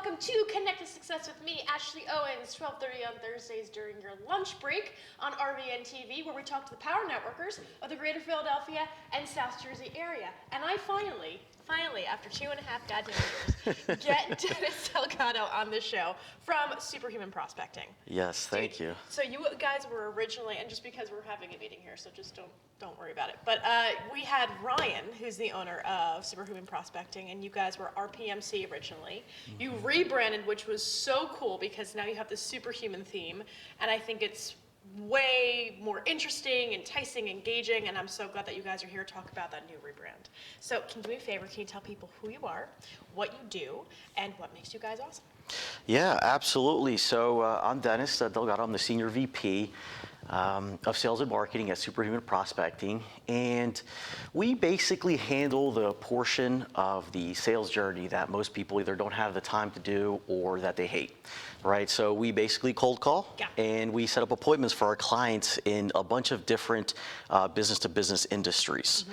welcome to Connect to Success with me, Ashley Owens, 12:30 on Thursdays during your lunch break on RVN TV, where we talk to the power networkers of the greater Philadelphia and South Jersey area. And I finally, after 2.5 goddamn years, get Dennys Delgado on the show from Superhuman Prospecting. Yes, thank you. So you guys were originally, and just because we're having a meeting here, so just don't worry about it. But we had Ryan, who's the owner of Superhuman Prospecting, and you guys were RPMC originally. You rebranded, which was so cool because now you have the Superhuman theme, and I think it's way more interesting, enticing, engaging, and I'm so glad that you guys are here to talk about that new rebrand. So can you do me a favor, can you tell people who you are, what you do, and what makes you guys awesome? Yeah, absolutely. So I'm Dennys Delgado. I'm the Senior VP of Sales and Marketing at Superhuman Prospecting, and we basically handle the portion of the sales journey that most people either don't have the time to do or that they hate, right? So we basically cold call, and we set up appointments for our clients in a bunch of different business-to-business industries.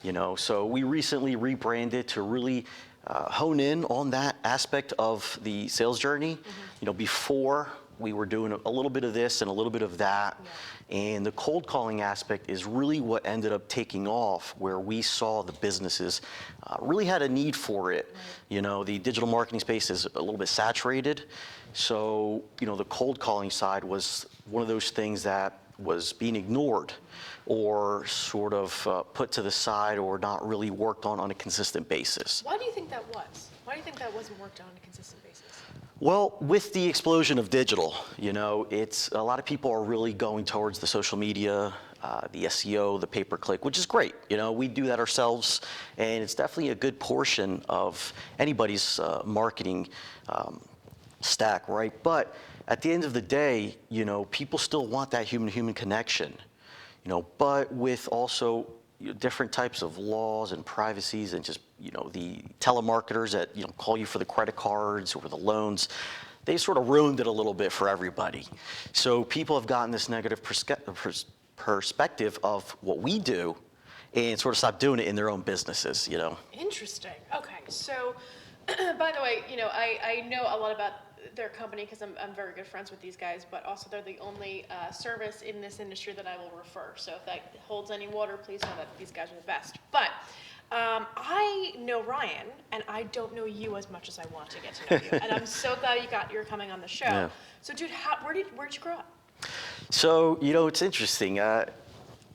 You know, so we recently rebranded to really hone in on that aspect of the sales journey. You know, before we were doing a little bit of this and a little bit of that. And the cold calling aspect is really what ended up taking off, where we saw the businesses really had a need for it. You know, the digital marketing space is a little bit saturated. So, you know, the cold calling side was one of those things that was being ignored or sort of put to the side or not really worked on a consistent basis. Why do you think that was? Why do you think that wasn't worked on a consistent basis? Well, with the explosion of digital, you know, it's a lot of people are really going towards the social media, the SEO, the pay-per-click, which is great. You know, we do that ourselves, and it's definitely a good portion of anybody's marketing stack, right? But at the end of the day, you know, people still want that human-to-human connection, you know, but with also different types of laws and privacies and just, you know, the telemarketers that, you know, call you for the credit cards or the loans, they sort of ruined it a little bit for everybody. So people have gotten this negative perspective of what we do and sort of stopped doing it in their own businesses, you know. Interesting. Okay. So, by the way, you know, I know a lot about their company because I'm very good friends with these guys, but also they're the only service in this industry that I will refer. So if that holds any water, please know that these guys are the best. But I know Ryan, and I don't know you as much as I want to get to know you. And I'm so glad you're coming on the show. Yeah. So, dude, where'd you grow up? So, you know, it's interesting. I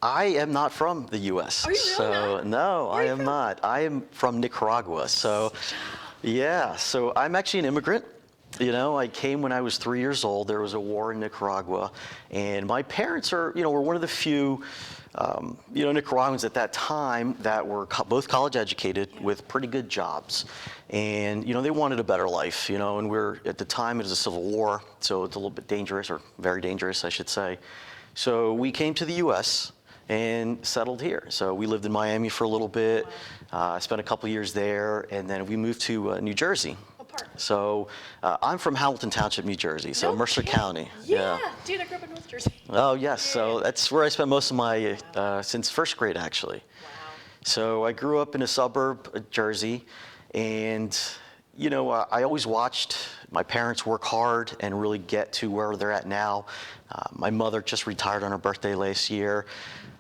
am not from the U.S. Are you really not? No, I am not. I am from Nicaragua. So, yeah. So I'm actually an immigrant. You know, I came when I was 3 years old. There was a war in Nicaragua, and my parents were one of the few, you know, Nicaraguans at that time that were both college educated with pretty good jobs, and you know, they wanted a better life. You know, and at the time it was a civil war, so it's a little bit dangerous, or very dangerous, I should say. So we came to the U.S. and settled here. So we lived in Miami for a little bit. I spent a couple years there, and then we moved to New Jersey. So I'm from Hamilton Township, New Jersey, so Mercer County. Yeah, dude, I grew up in North Jersey. Oh, yes. Yeah. So that's where I spent most of my, since first grade, actually. Wow. So I grew up in a suburb of Jersey, and, you know, I always watched my parents work hard and really get to where they're at now. My mother just retired on her birthday last year.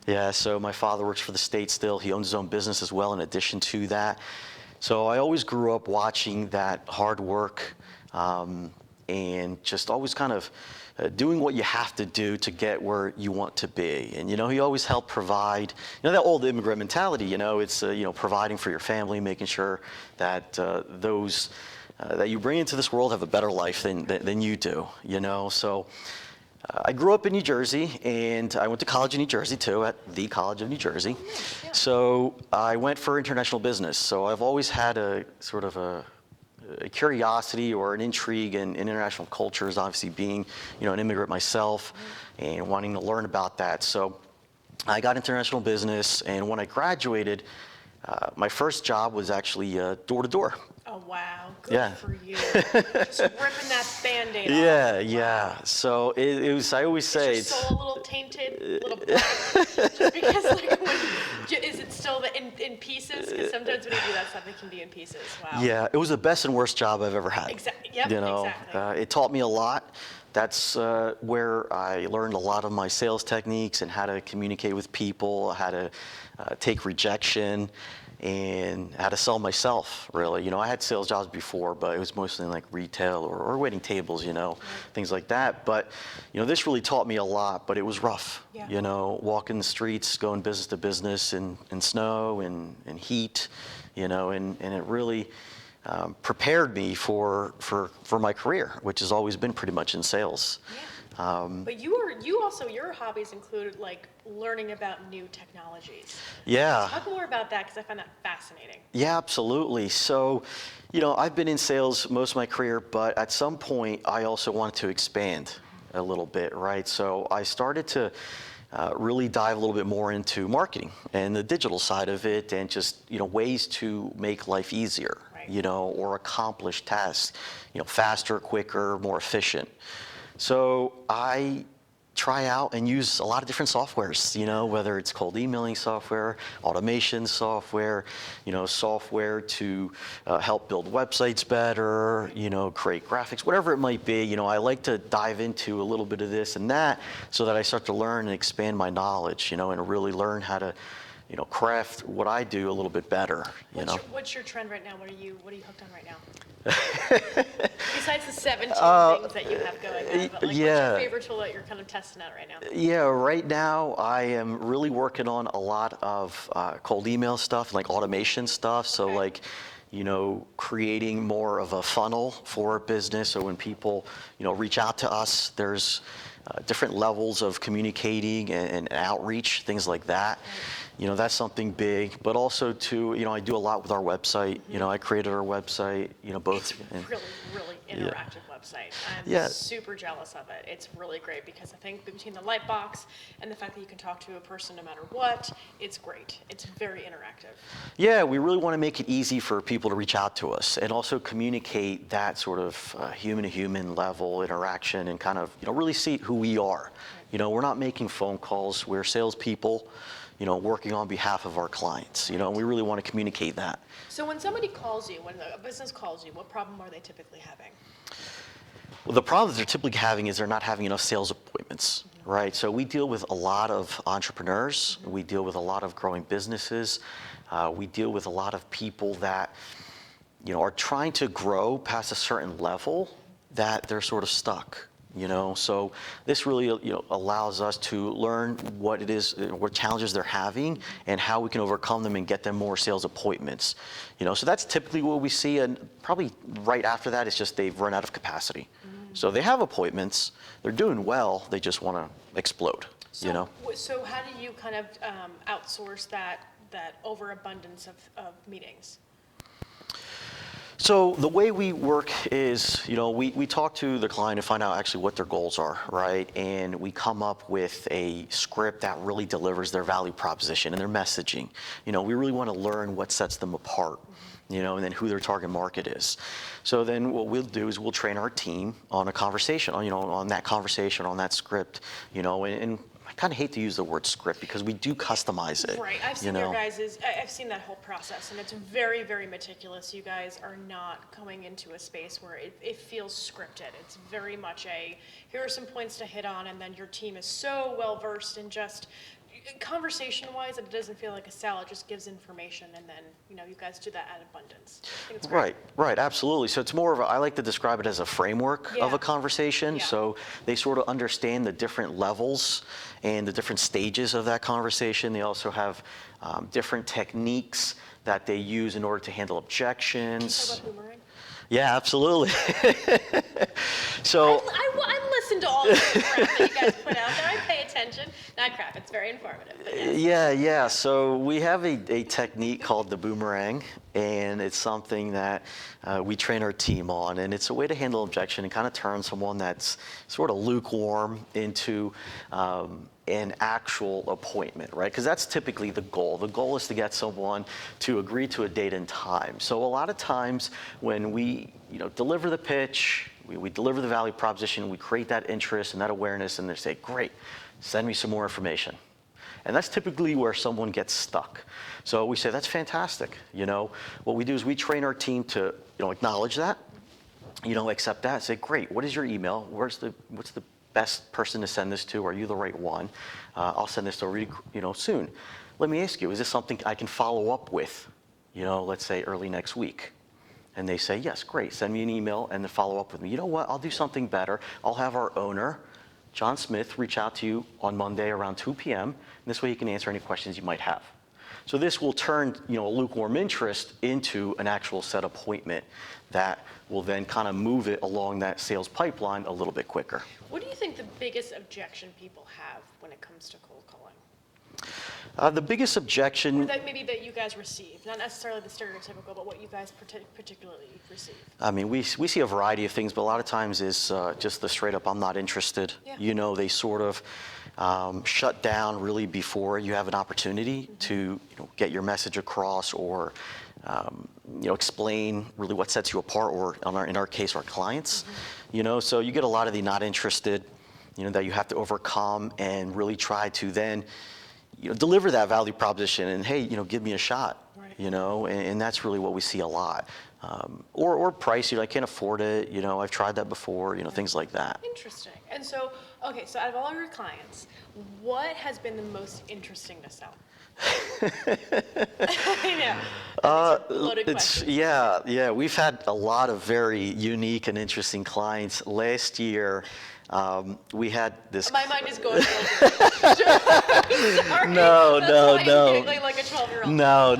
Yeah, so my father works for the state still. He owns his own business as well in addition to that. So I always grew up watching that hard work and just always kind of doing what you have to do to get where you want to be. And, you know, he always helped provide, you know, that old immigrant mentality, you know, it's, you know, providing for your family, making sure that those that you bring into this world have a better life than you do, you know. So I grew up in New Jersey, and I went to college in New Jersey too, at the College of New Jersey. Yeah. So I went for international business. So I've always had a sort of a curiosity or an intrigue in international cultures, obviously being, you know, an immigrant myself and wanting to learn about that. So I got international business, and when I graduated, my first job was actually door to door. Oh, wow. Good Yeah. for you. Just ripping that Band-Aid off. Yeah, Wow. yeah. So it was, I always say Is your soul a little tainted, a little black? Just because, like, is it still in pieces? Because sometimes when you do that stuff, it can be in pieces. Wow. yeah, it was the best and worst job I've ever had. Exactly. Yep. You know, Exactly. it taught me a lot. That's where I learned a lot of my sales techniques and how to communicate with people, how to take rejection, and how to sell myself, really. You know, I had sales jobs before, but it was mostly in like retail or waiting tables, you know, things like that. But, you know, this really taught me a lot, but it was rough. Yeah. You know, walking the streets, going business to business in snow and heat, you know, and it really prepared me for my career, which has always been pretty much in sales. Yeah. But you also, your hobbies included like learning about new technologies. Yeah. Talk more about that because I find that fascinating. Yeah, absolutely. So, you know, I've been in sales most of my career, but at some point I also wanted to expand a little bit, right? So I started to really dive a little bit more into marketing and the digital side of it, and just, you know, ways to make life easier, Right. you know, or accomplish tasks, you know, faster, quicker, more efficient. So I try out and use a lot of different softwares, you know, whether it's cold emailing software, automation software, you know, software to help build websites better, you know, create graphics, whatever it might be. You know, I like to dive into a little bit of this and that so that I start to learn and expand my knowledge, you know, and really learn how to, you know, craft what I do a little bit better, you know. What's your trend right now? What are you hooked on right now? Besides the 17 things that you have going on, but like, yeah. what's your favorite tool that you're kind of testing out right now? Yeah, right now I am really working on a lot of cold email stuff, like automation stuff. So Okay. like, you know, creating more of a funnel for business. So when people, you know, reach out to us, there's different levels of communicating and outreach, things like that. You know, that's something big, but also too, you know, I do a lot with our website. You know, I created our website, you know, both. It's really interactive website. I'm Yeah. super jealous of it. It's really great because I think between the light box and the fact that you can talk to a person no matter what, it's great. It's very interactive. Yeah, we really want to make it easy for people to reach out to us and also communicate that sort of human-to-human level interaction and kind of, you know, really see who we are. You know, we're not making phone calls. We're salespeople, you know, working on behalf of our clients. You know, and we really want to communicate that. So when somebody calls you, when a business calls you, what problem are they typically having? Well, the problem that they're typically having is they're not having enough sales appointments, right? So we deal with a lot of entrepreneurs. We deal with a lot of growing businesses. We deal with a lot of people that, you know, are trying to grow past a certain level that they're sort of stuck. You know, so this really, you know, allows us to learn what it is, what challenges they're having, and how we can overcome them and get them more sales appointments. You know, so that's typically what we see, and probably right after that, it's just they've run out of capacity. So they have appointments, they're doing well, they just want to explode. So, you know. So how do you kind of outsource that overabundance of meetings? So the way we work is, you know, we talk to the client and find out actually what their goals are, right? And we come up with a script that really delivers their value proposition and their messaging. You know, we really want to learn what sets them apart, you know, and then who their target market is. So then what we'll do is we'll train our team on a conversation, on, you know, on that conversation, on that script, you know, and I kind of hate to use the word script because we do customize it. Right, I've seen your guys', I've seen that whole process, and it's very, very meticulous. You guys are not going into a space where it feels scripted. It's very much here are some points to hit on, and then your team is so well-versed in just conversation-wise that it doesn't feel like a sell. It just gives information, and then, you know, you guys do that at abundance. I think it's great. Right, absolutely. So it's more of I like to describe it as a framework of a conversation. Yeah. So they sort of understand the different levels and the different stages of that conversation. They also have different techniques that they use in order to handle objections. Can you talk about Boomerang? Yeah, absolutely. So I listen to all the crap that you guys put out there. I pay attention. Not crap, it's very informative. But yes. Yeah. So we have a technique called the Boomerang, and it's something that we train our team on, and it's a way to handle objection and kind of turn someone that's sort of lukewarm into an actual appointment, right? Because that's typically the goal. The goal is to get someone to agree to a date and time. So a lot of times when we, deliver the pitch, we deliver the value proposition, we create that interest and that awareness, and they say, great, send me some more information. And that's typically where someone gets stuck. So we say, that's fantastic. What we do is we train our team to, acknowledge that, accept that, say, great, what is your email? What's the best person to send this to? Are you the right one? I'll send this over you, soon. Let me ask you, is this something I can follow up with, let's say early next week? And they say, yes, great, send me an email and then follow up with me. You know what, I'll do something better. I'll have our owner, John Smith, reach out to you on Monday around 2 p.m. And this way he can answer any questions you might have. So this will turn, a lukewarm interest into an actual set appointment that will then kind of move it along that sales pipeline a little bit quicker. What do you think the biggest objection people have when it comes to cold calling? The biggest objection... Or that you guys receive, not necessarily the stereotypical, but what you guys particularly receive. I mean, we see a variety of things, but a lot of times is just the straight up, I'm not interested. Yeah. They sort of shut down really before you have an opportunity to get your message across or explain really what sets you apart, or in our case, our clients. So you get a lot of the not interested, that you have to overcome and really try to then deliver that value proposition and, hey, give me a shot, right. And that's really what we see a lot. Or price, I can't afford it, I've tried that before, things like that. Interesting. And so, okay, so out of all your clients, what has been the most interesting to sell? I know. Loaded questions. Yeah, we've had a lot of very unique and interesting clients. Last year, we had this. My mind is going. Sorry. No. Like a 12-year-old. No,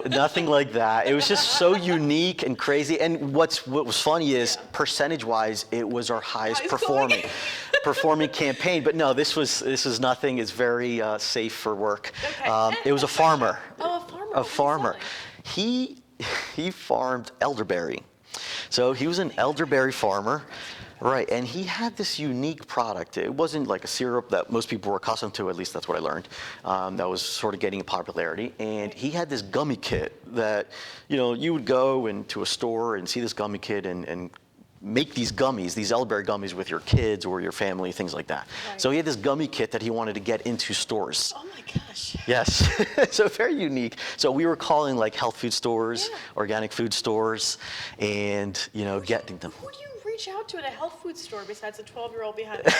nothing like that. It was just so unique and crazy. And what was funny is, percentage-wise, it was our highest performing campaign. But no, this was nothing. It's very safe for work. Okay. It was a farmer. Oh, a farmer. A farmer. He farmed elderberry. So he was an elderberry farmer. Right, and he had this unique product. It wasn't like a syrup that most people were accustomed to, at least that's what I learned, that was sort of getting popularity. And he had this gummy kit that, you would go into a store and see this gummy kit and make these gummies, these elderberry gummies with your kids or your family, things like that. Right. So he had this gummy kit that he wanted to get into stores. Oh my gosh. Yes, so very unique. So we were calling like health food stores, organic food stores, and, getting them. Who do you reach out to at a health food store besides a 12-year-old behind the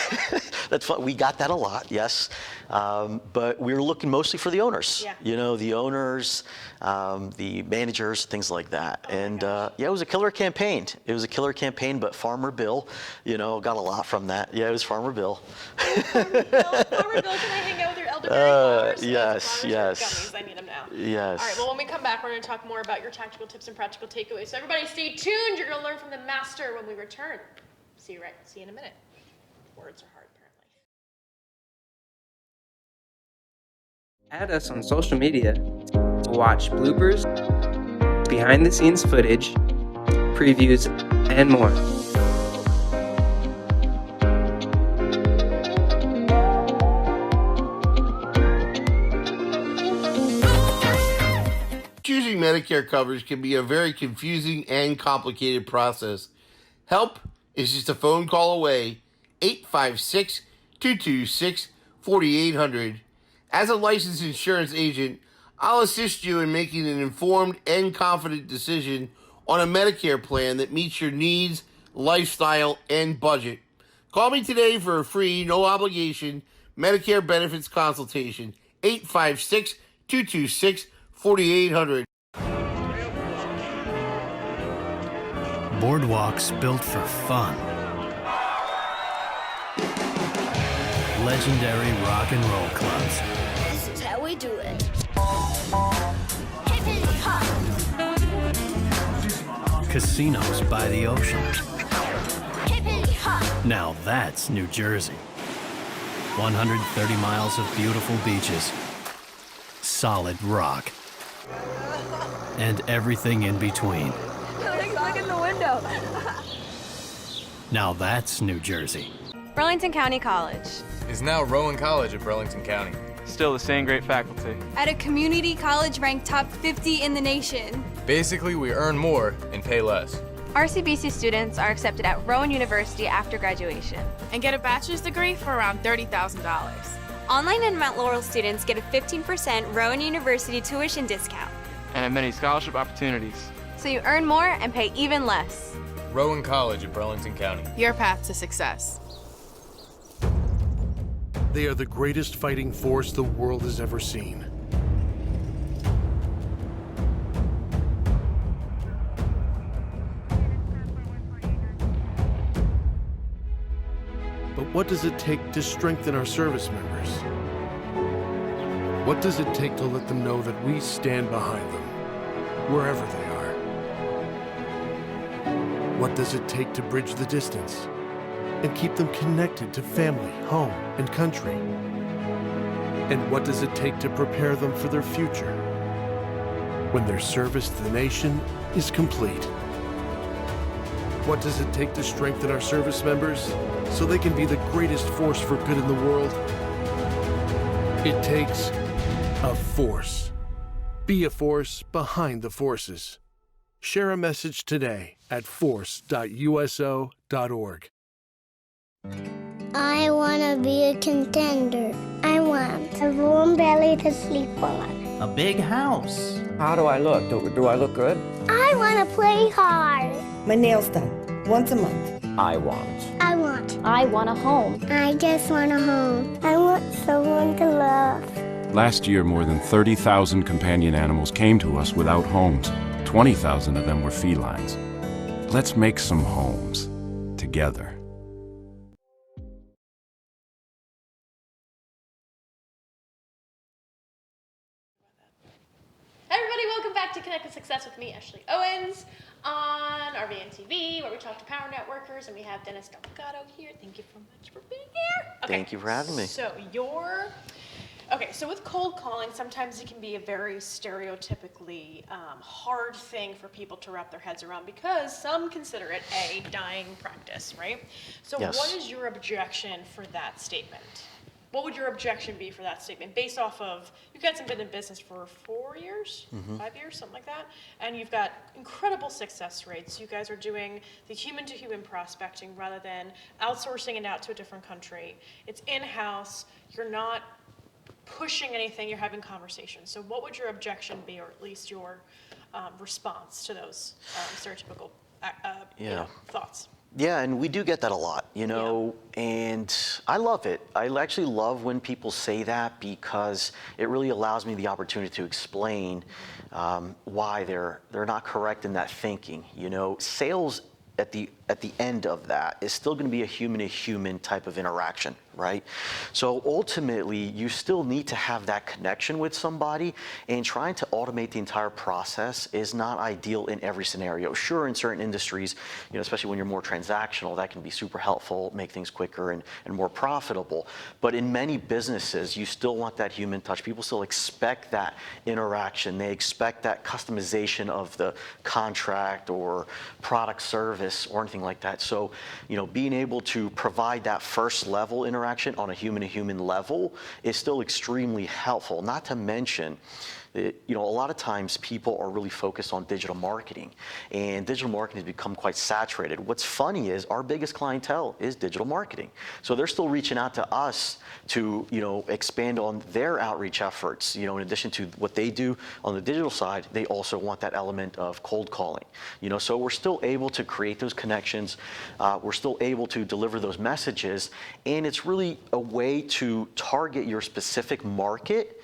That's fun. We got that a lot, yes. But we were looking mostly for the owners. Yeah. The owners, the managers, things like that. Oh and it was a killer campaign. But Farmer Bill, got a lot from that. Yeah, it was Farmer Bill. Farmer Bill, can I hang out with your elderberry flowers? Yes. Gummies, I need them now. Yes. All right, well, when we come back, we're going to talk more about your tactical tips and practical takeaways. So everybody stay tuned. You're going to learn from the master when we return. See you in a minute. Words are hard, apparently. Add us on social media to watch bloopers, behind the scenes footage, previews, and more. Choosing Medicare coverage can be a very confusing and complicated process. Help is just a phone call away, 856-226-4800. As a licensed insurance agent, I'll assist you in making an informed and confident decision on a Medicare plan that meets your needs, lifestyle, and budget. Call me today for a free, no-obligation Medicare benefits consultation, 856-226-4800. Boardwalks built for fun. Legendary rock and roll clubs. This is how we do it. Hippity hop. Casinos by the ocean. Hippity hop. Now that's New Jersey. 130 miles of beautiful beaches. Solid rock. And everything in between. Look in the window. Now that's New Jersey. Burlington County College. is now Rowan College of Burlington County. Still the same great faculty. At a community college ranked top 50 in the nation. Basically, we earn more and pay less. RCBC students are accepted at Rowan University after graduation and get a bachelor's degree for around $30,000. Online and Mount Laurel students get a 15% Rowan University tuition discount. And have many scholarship opportunities. So you earn more and pay even less. Rowan College of Burlington County. Your path to success. They are the greatest fighting force the world has ever seen. But what does it take to strengthen our service members? What does it take to let them know that we stand behind them, wherever they are? What does it take to bridge the distance and keep them connected to family, home, and country? And what does it take to prepare them for their future when their service to the nation is complete? What does it take to strengthen our service members so they can be the greatest force for good in the world? It takes a force. Be a force behind the forces. Share a message today at force.uso.org. I want to be a contender. I want a warm belly to sleep on. A big house. How do I look? Do I look good? I want to play hard. My nails done once a month. I want a home. I just want a home. I want someone to love. Last year, more than 30,000 companion animals came to us without homes. 20,000 of them were felines. Let's make some homes together. Everybody, welcome back to Connect with Success with me, Ashley Owens, on RVN TV, where we talk to power networkers, and we have Dennys Delgado here. Thank you so much for being here. Okay, thank you for having me. So so with cold calling, sometimes it can be a very stereotypically hard thing for people to wrap their heads around because some consider it a dying practice, right? So yes. What is your objection for that statement? What would your objection be for that statement based off of, you guys have been in business for 4 years, 5 years, something like that, and you've got incredible success rates. You guys are doing the human-to-human prospecting rather than outsourcing it out to a different country. It's in-house. You're not pushing anything. You're having conversations. So what would your objection be, or at least your response to those stereotypical thoughts? Yeah, and we do get that a lot, and I love it. I actually love when people say that because it really allows me the opportunity to explain why they're not correct in that thinking. Sales at the end of that is still going to be a human-to-human type of interaction, right? So ultimately, you still need to have that connection with somebody, and trying to automate the entire process is not ideal in every scenario. Sure, in certain industries, especially when you're more transactional, that can be super helpful, make things quicker and more profitable. But in many businesses, you still want that human touch. People still expect that interaction. They expect that customization of the contract or product service or anything like that. So, being able to provide that first level interaction on a human-to-human level is still extremely helpful. Not to mention, a lot of times people are really focused on digital marketing, and digital marketing has become quite saturated. What's funny is our biggest clientele is digital marketing. So they're still reaching out to us to, expand on their outreach efforts. In addition to what they do on the digital side, they also want that element of cold calling. So we're still able to create those connections. We're still able to deliver those messages, and it's really a way to target your specific market,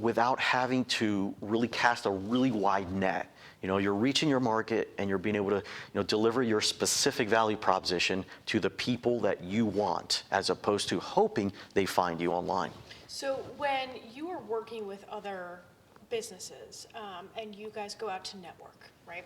without having to really cast a really wide net. You're reaching your market and you're being able to, deliver your specific value proposition to the people that you want, as opposed to hoping they find you online. So when you are working with other businesses and you guys go out to network, right?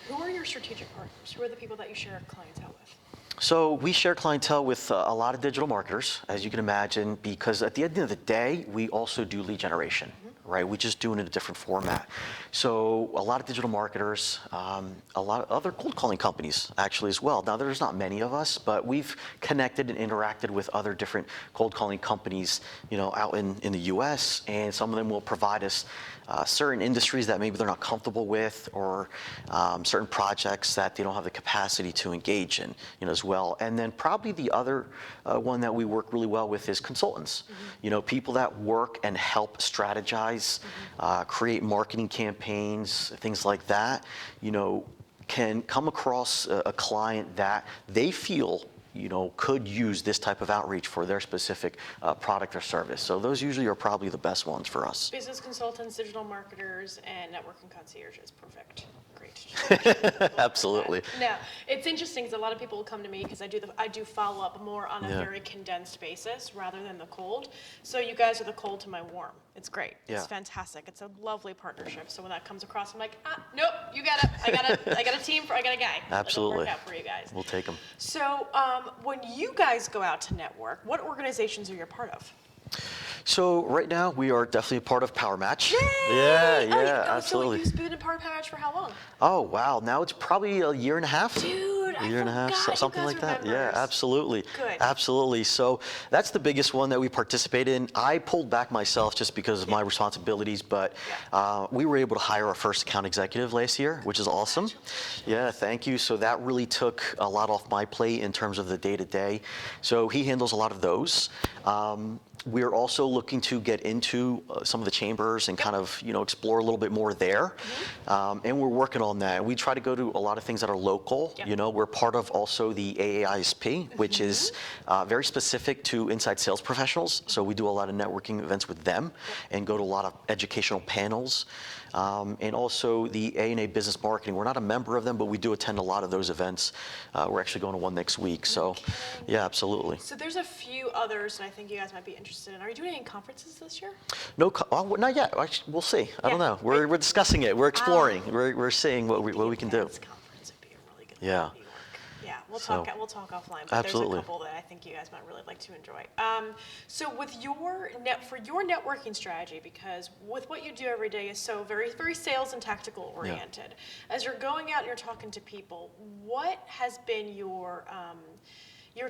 Who are your strategic partners? Who are the people that you share clientele with? So we share clientele with a lot of digital marketers, as you can imagine, because at the end of the day, we also do lead generation. right? We just do it in a different format. So a lot of digital marketers, a lot of other cold calling companies actually as well. Now there's not many of us, but we've connected and interacted with other different cold calling companies, out in the US, and some of them will provide us certain industries that maybe they're not comfortable with, or certain projects that they don't have the capacity to engage in, as well. And then probably the other one that we work really well with is consultants. People that work and help strategize, create marketing campaigns, things like that, can come across a client that they feel could use this type of outreach for their specific product or service. So those usually are probably the best ones for us. Business consultants, digital marketers, and networking concierges. Perfect. Great. Absolutely. No, it's interesting because a lot of people will come to me because I do follow up more on a very condensed basis rather than the cold. So you guys are the cold to my warm. It's great. It's fantastic. It's a lovely partnership. So when that comes across, I'm like, nope, you got it. I got a team. I got a guy. Absolutely. It'll work out for you guys. We'll take them. So when you guys go out to network, what organizations are you a part of? So right now we are definitely a part of Power Match. Yay! Absolutely. So you've been a part of Power Match for how long? Oh wow, now it's probably a year and a half. Dude, a year and a half, something like that. Yeah, absolutely. Good. Absolutely. So that's the biggest one that we participate in. I pulled back myself just because of my responsibilities, but we were able to hire our first account executive last year, which is awesome. Yeah, thank you. So that really took a lot off my plate in terms of the day-to-day. So he handles a lot of those. We're also looking to get into some of the chambers and kind of, explore a little bit more there. And we're working on that. We try to go to a lot of things that are local. We're part of also the AAISP, which is very specific to inside sales professionals. So we do a lot of networking events with them and go to a lot of educational panels. And also the A&A Business Marketing. We're not a member of them, but we do attend a lot of those events. We're actually going to one next week. So, yeah, absolutely. So there's a few others that I think you guys might be interested in. Are you doing any conferences this year? No, not yet. Actually, we'll see. I don't know. We're discussing it. We're exploring. We're seeing what we can do. Yeah. Yeah, we'll talk offline. But Absolutely. There's a couple that I think you guys might really like to enjoy. So with for your networking strategy, because with what you do every day is so very, very sales and tactical oriented. As you're going out and you're talking to people, what has been your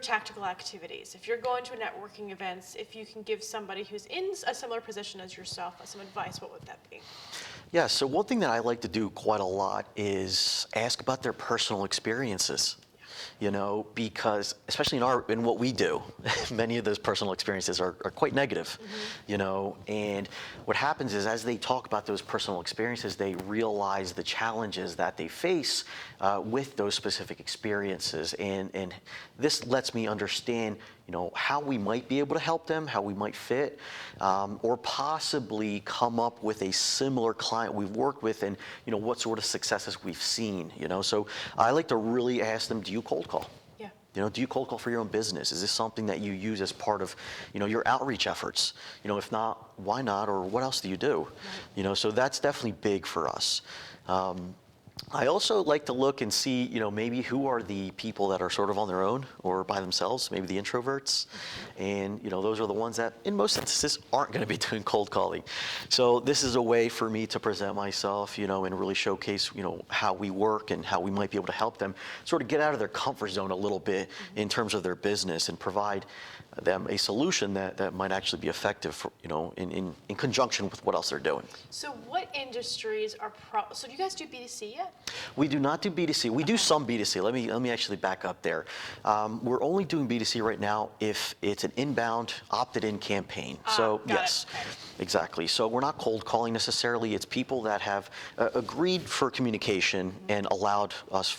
tactical activities? If you're going to networking events, if you can give somebody who's in a similar position as yourself some advice, what would that be? Yeah, so one thing that I like to do quite a lot is ask about their personal experiences. Because especially in what we do, many of those personal experiences are quite negative, and what happens is as they talk about those personal experiences, they realize the challenges that they face with those specific experiences, and this lets me understand how we might be able to help them, how we might fit, or possibly come up with a similar client we've worked with and, what sort of successes we've seen, So I like to really ask them, do you cold call? Yeah. Do you cold call for your own business? Is this something that you use as part of, your outreach efforts? If not, why not? Or what else do you do? Right. So that's definitely big for us. I also like to look and see, maybe who are the people that are sort of on their own or by themselves, maybe the introverts. And, those are the ones that, in most instances, aren't going to be doing cold calling. So this is a way for me to present myself, and really showcase, how we work and how we might be able to help them sort of get out of their comfort zone a little bit in terms of their business and provide them a solution that might actually be effective for, in conjunction with what else they're doing. So what industries are so do you guys do B2C yet? We do not do B2C. We do some B2C. Let me actually back up there. We're only doing B2C right now if it's an inbound opted-in campaign. So yes, exactly. So we're not cold calling necessarily. It's people that have agreed for communication and allowed us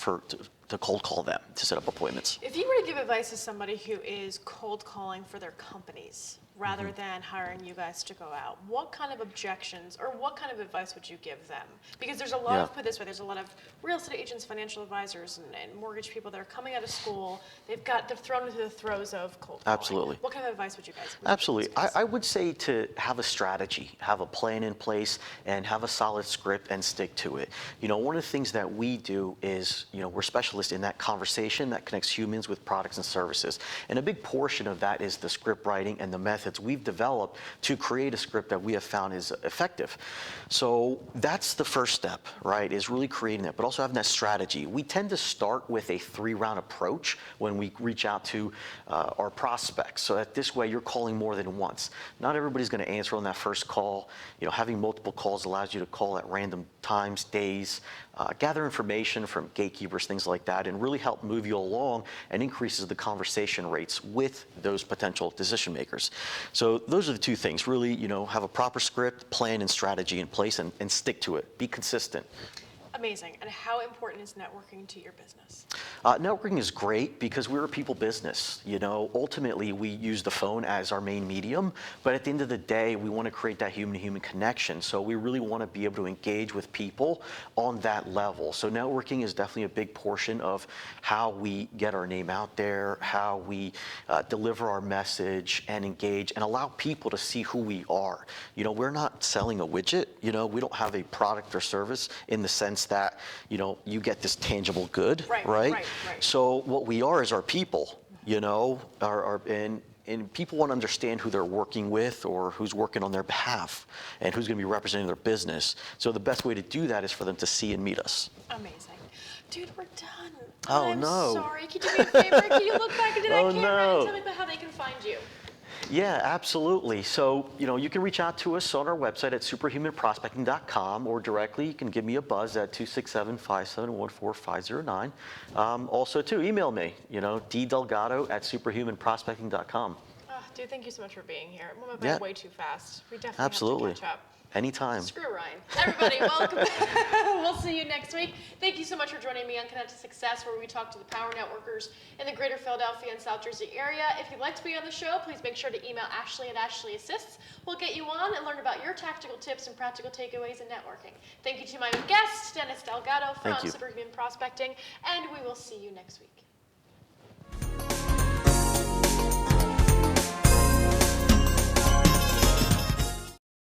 to cold call them to set up appointments. If you were to give advice to somebody who is cold calling for their companies rather than hiring you guys to go out, what kind of objections or what kind of advice would you give them? Because there's a lot of, put it this way, there's a lot of real estate agents, financial advisors, and mortgage people that are coming out of school. They're thrown into the throes of cold calling. Absolutely. What kind of advice would you guys give? Absolutely. I would say to have a strategy, have a plan in place, and have a solid script and stick to it. One of the things that we do is, we're specialists in that conversation that connects humans with products and services. And a big portion of that is the script writing and the method methods we've developed to create a script that we have found is effective. So that's the first step, right, is really creating that, but also having that strategy. We tend to start with a 3-round approach when we reach out to our prospects, so that this way you're calling more than once. Not everybody's going to answer on that first call. You know, having multiple calls allows you to call at random times, days, gather information from gatekeepers, things like that, and really help move you along and increases the conversation rates with those potential decision makers. So those are the two things, really, you know, have a proper script, plan, and strategy in place and stick to it. Be consistent. Amazing. And how important is networking to your business? Networking is great because we're a people business. You know, ultimately we use the phone as our main medium, but at the end of the day, we want to create that human-to-human connection. So we really want to be able to engage with people on that level. So networking is definitely a big portion of how we get our name out there, how we deliver our message and engage and allow people to see who we are. You know, we're not selling a widget. You know, we don't have a product or service in the sense that, you know, you get this tangible good, right? So what we are is our people, you know, and people want to understand who they're working with or who's working on their behalf and who's going to be representing their business. So the best way to do that is for them to see and meet us. Amazing. Dude, we're done. Oh, I'm no. sorry. Can you do me a favor? Can you look back into that Oh, camera no. and tell me about how they can find you? Yeah, absolutely. So, you know, you can reach out to us on our website at superhumanprospecting.com or directly you can give me a buzz at 267-571-4509. Also, too, email me, you know, ddelgado@superhumanprospecting.com. Dude, thank you so much for being here. We went by way too fast. We definitely Absolutely. have to catch up. Anytime. Screw Ryan. Everybody, welcome. We'll see you next week. Thank you so much for joining me on Connect to Success, where we talk to the power networkers in the greater Philadelphia and South Jersey area. If you'd like to be on the show, please make sure to email Ashley at Ashley Assists. We'll get you on and learn about your tactical tips and practical takeaways in networking. Thank you to my guest, Dennys Delgado from Superhuman Prospecting, and we will see you next week.